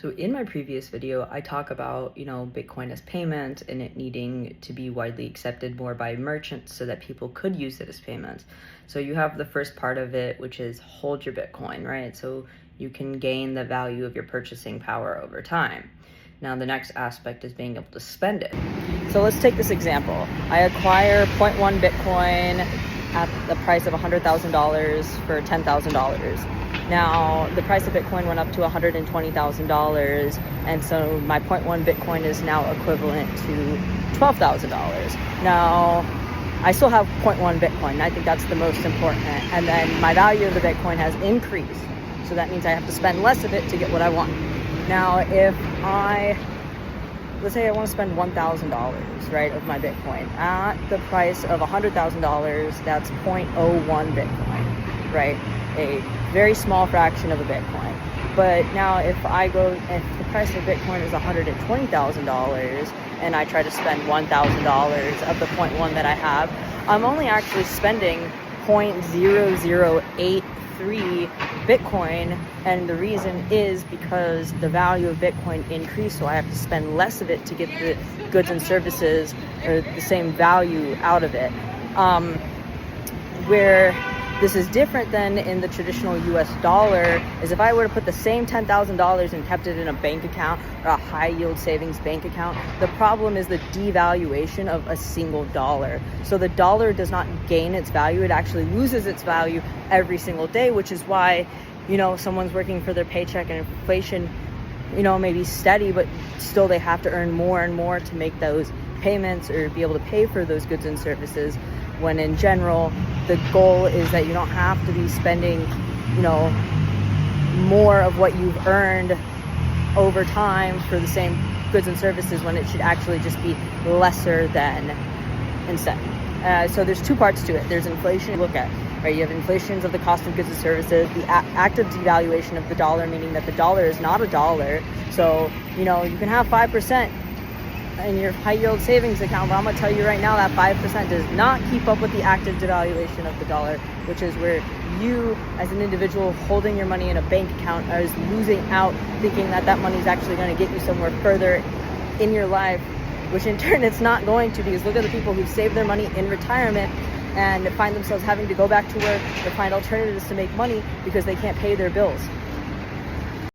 So in my previous video, I talk about, Bitcoin as payment and it needing to be widely accepted more by merchants so that people could use it as payment. So you have the first part of it, which is hold your Bitcoin, right? So you can gain the value of your purchasing power over time. Now the next aspect is being able to spend it. So let's take this example. I acquire 0.1 Bitcoin at the price of $100,000 for $10,000. Now, the price of Bitcoin went up to $120,000, and so my 0.1 Bitcoin is now equivalent to $12,000. Now, I still have 0.1 Bitcoin, and I think that's the most important. And then my value of the Bitcoin has increased, so that means I have to spend less of it to get what I want. Now, let's say I want to spend $1,000, right, of my Bitcoin at the price of $100,000, that's 0.01 Bitcoin, right? A very small fraction of a Bitcoin. But now if the price of Bitcoin is $120,000 and I try to spend $1,000 of the 0.1 that I have, I'm only actually spending 0.0083 Bitcoin, and the reason is because the value of Bitcoin increased, so I have to spend less of it to get the goods and services or the same value out of it. Where this is different than in the traditional US dollar is if I were to put the same $10,000 and kept it in a bank account or a high yield savings bank account, the problem is the devaluation of a single dollar. So the dollar does not gain its value, it actually loses its value every single day, which is why, someone's working for their paycheck and inflation, may be steady, but still they have to earn more and more to make those payments or be able to pay for those goods and services, when in general the goal is that you don't have to be spending more of what you've earned over time for the same goods and services, when it should actually just be lesser than instead. So there's two parts to it. There's inflation, look at, right? You have inflations of the cost of goods and services, the active devaluation of the dollar, meaning that the dollar is not a dollar. So you can have 5% in your high yield savings account, but I'm going to tell you right now that 5% does not keep up with the active devaluation of the dollar, which is where you as an individual holding your money in a bank account is losing out, thinking that money is actually going to get you somewhere further in your life, which in turn it's not going to, because look at the people who save their money in retirement and find themselves having to go back to work or find alternatives to make money because they can't pay their bills.